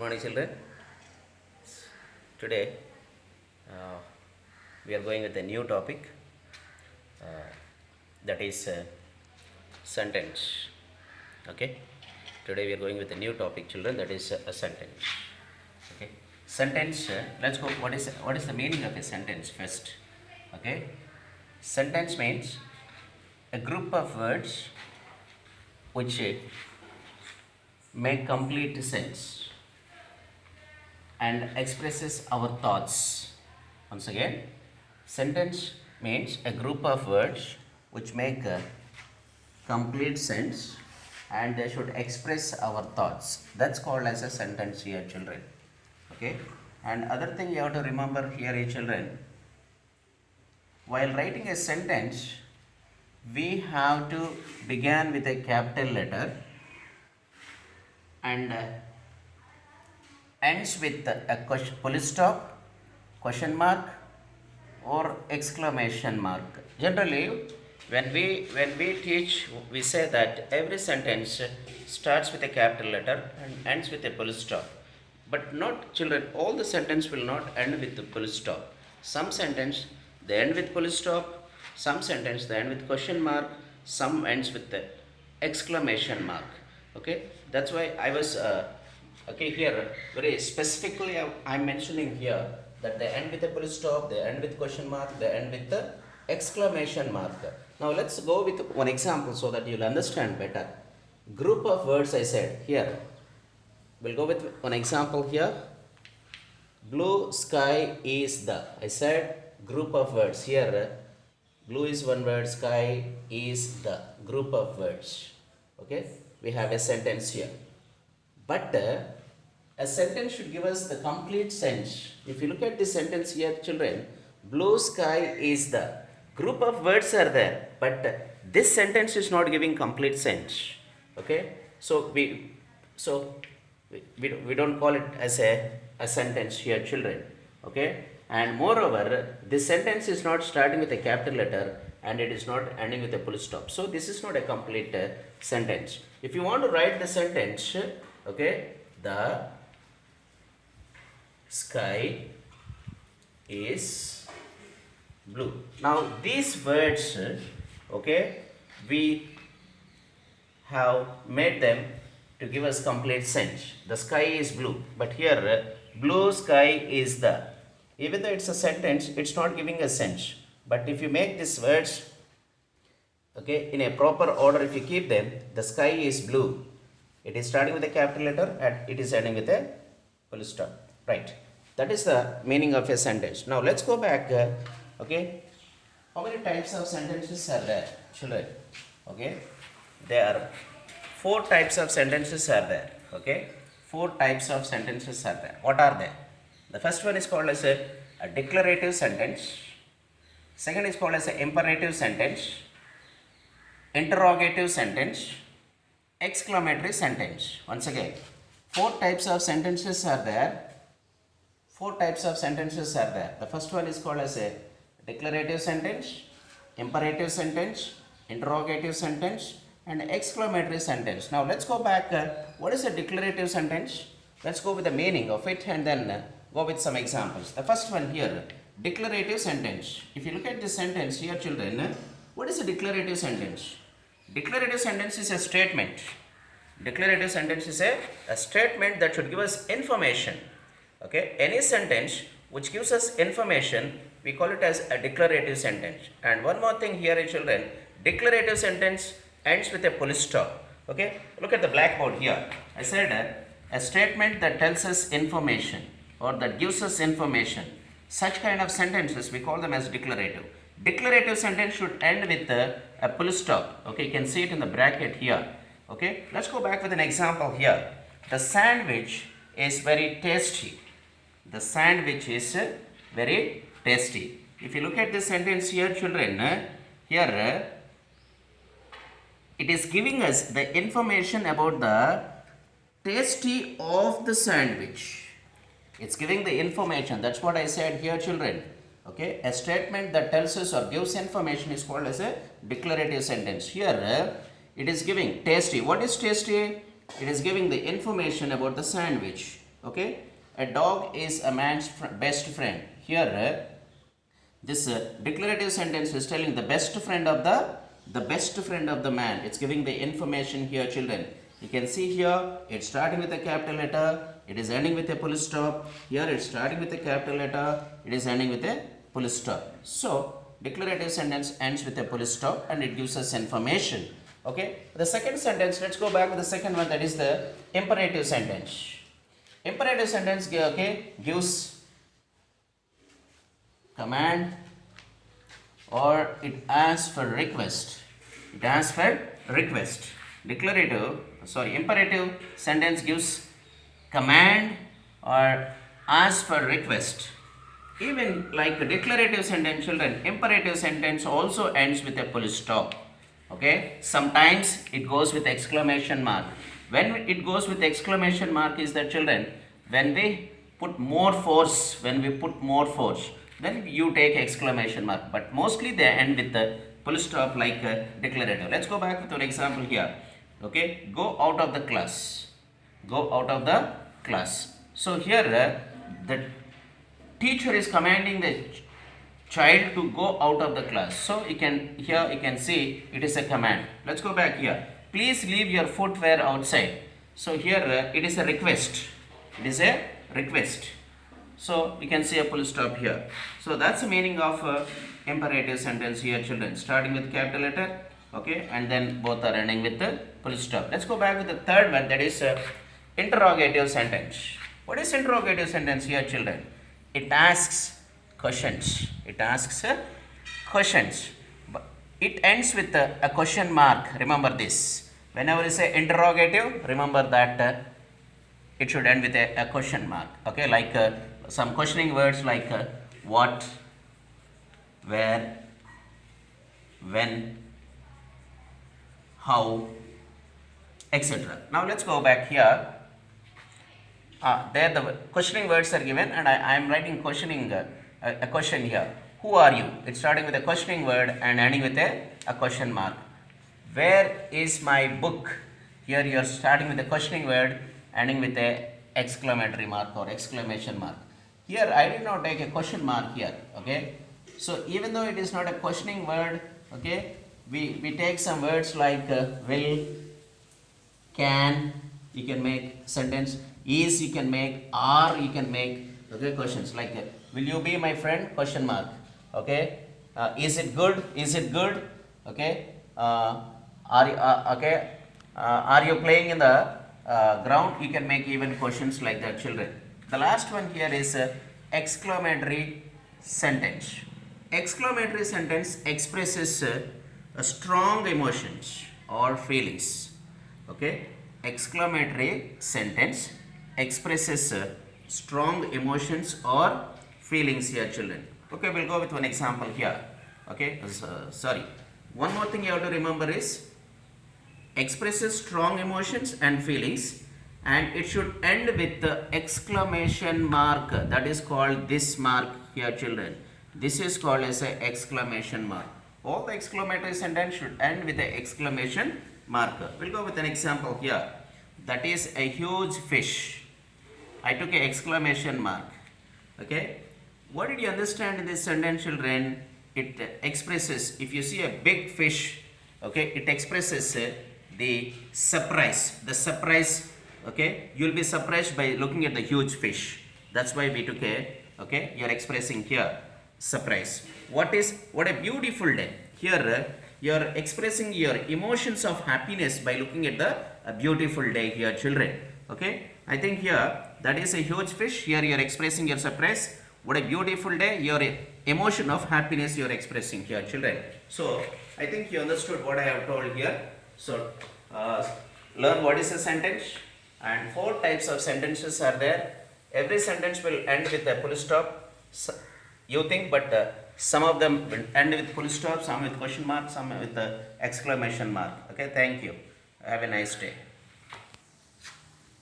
morning, children. Today we are going with a new topic, uh, that is sentence. Okay. Today we are going with a new topic, children. That is a sentence. Okay. Sentence. Let's go. What is the meaning of a sentence first? Okay. Sentence means a group of words which make complete sense and expresses our thoughts. Once again, sentence means a group of words which make complete sense and they should express our thoughts. That's called as a sentence here, children. Okay. And other thing you have to remember here, children, while writing a sentence, we have to begin with a capital letter and ends with a question, full stop, question mark, or exclamation mark. Generally, when we teach, we say that every sentence starts with a capital letter and ends with a full stop. But not, children, all the sentence will not end with the full stop. Some sentence they end with full stop, some sentence they end with question mark, some ends with the exclamation mark. Okay, that's why I was okay here very specifically I'm mentioning here that they end with a full stop, they end with question mark, they end with the exclamation mark. Now let's go with one example so that you'll understand better. Group of words I said here. We'll go with one example here. Blue sky is the. I said group of words here. Blue is one word, sky is the group of words. Okay, we have a sentence here. But a sentence should give us the complete sense. If you look at this sentence here, children, blue sky is the. Group of words are there, but this sentence is not giving complete sense. Okay, so we don't call it as a sentence here, children. Okay, and moreover, this sentence is not starting with a capital letter and it is not ending with a full stop. So this is not a complete sentence. If you want to write the sentence, okay, the sky is blue. Now these words, okay, we have made them to give us complete sense. The sky is blue, but here blue sky is the. Even though it's a sentence, it's not giving a sense. But if you make these words, okay, in a proper order, if you keep them, the sky is blue. It is starting with a capital letter and it is ending with a full stop. Right. That is the meaning of a sentence. Now let's go back. Okay. How many types of sentences are there, children? Okay. There are 4 types of sentences are there. Okay. 4 types of sentences are there. What are they? The first one is called as a declarative sentence. Second is called as an imperative sentence, interrogative sentence, exclamatory sentence. Once again, 4 types of sentences are there. 4 types of sentences are there. The first one is called as a declarative sentence, imperative sentence, interrogative sentence, and exclamatory sentence. Now let's go back. What is a declarative sentence? Let's go with the meaning of it and then go with some examples. The first one here, declarative sentence. If you look at this sentence here, children, what is a declarative sentence? Declarative sentence is a statement. Declarative sentence is a statement that should give us information. Okay, any sentence which gives us information, we call it as a declarative sentence. And one more thing here, children, declarative sentence ends with a full stop. Okay, look at the blackboard here. I said a statement that tells us information or that gives us information. Such kind of sentences, we call them as declarative. Declarative sentence should end with a full stop. Okay, you can see it in the bracket here. Okay, let's go back with an example here. The sandwich is very tasty. The sandwich is very tasty. If you look at this sentence here, children, here it is giving us the information about the tasty of the sandwich. It's giving the information. That's what I said here, children. Okay, a statement that tells us or gives information is called as a declarative sentence. Here it is giving tasty. What is tasty? It is giving the information about the sandwich. Okay, a dog is a man's best friend. Here this declarative sentence is telling the best friend of the man. It's giving the information here, children. You can see here it's starting with a capital letter, it is ending with a full stop. Here it's starting with a capital letter, it is ending with a full stop. So declarative sentence ends with a full stop and it gives us information. Okay, the second sentence, let's go back to the second one, that is the imperative sentence. Imperative sentence, okay, gives command or it asks for request. It asks for request. Imperative sentence gives command or asks for request. Even like a declarative sentence, children, imperative sentence also ends with a full stop. Okay, sometimes it goes with exclamation mark. When it goes with exclamation mark is that, children, when we put more force, then you take exclamation mark, but mostly they end with the full stop like declarative. Let's go back to an example here. Okay, go out of the class. So here the teacher is commanding the child to go out of the class. So you can see it is a command. Let's go back here. Please leave your footwear outside. So here it is a request. So you can see a full stop here. So that's the meaning of imperative sentence here, children. Starting with capital letter, okay, and then both are ending with the full stop. Let's go back to the third one, that is interrogative sentence. What is interrogative sentence here, children? It asks questions. But it ends with a question mark. Remember this. Whenever you say interrogative, remember that it should end with a question mark. Okay, like some questioning words like what, where, when, how, etc. Now let's go back here. There the questioning words are given and I am writing questioning a question here. Who are you? It's starting with a questioning word and ending with a question mark. Where is my book? Here you are starting with a questioning word, ending with a exclamatory mark or exclamation mark. Here I did not take a question mark here. Okay, so even though it is not a questioning word, okay, we take some words like will, can, you can make sentence, is you can make, are you can make, okay, questions like will you be my friend, question mark. Okay, is it good, okay, are you playing in the ground, you can make even questions like that, children. The last one here is exclamatory sentence. Exclamatory sentence expresses strong emotions or feelings. Okay, exclamatory sentence expresses strong emotions or feelings here, children. Okay, we'll go with one example here. Okay, one more thing you have to remember is expresses strong emotions and feelings, and it should end with the exclamation mark. That is called this mark here, children. This is called as a exclamation mark. All the exclamatory sentence should end with the exclamation marker. We'll go with an example here. That is a huge fish. I took an exclamation mark. Okay, what did you understand in this sentence, children? It expresses, if you see a big fish, okay, it expresses the surprise. Okay, you'll be surprised by looking at the huge fish. That's why we took a, okay, you're expressing here surprise. What a beautiful day. Here you're expressing your emotions of happiness by looking at the beautiful day here, children. Okay, I think here that is a huge fish. Here you're expressing your surprise. What a beautiful day, your emotion of happiness you're expressing here, children. So I think you understood what I have told here. So learn what is a sentence, and 4 types of sentences are there. Every sentence will end with a full stop, you think, but some of them will end with full stop, some with question mark, some with the exclamation mark. Okay, thank you. Have a nice day.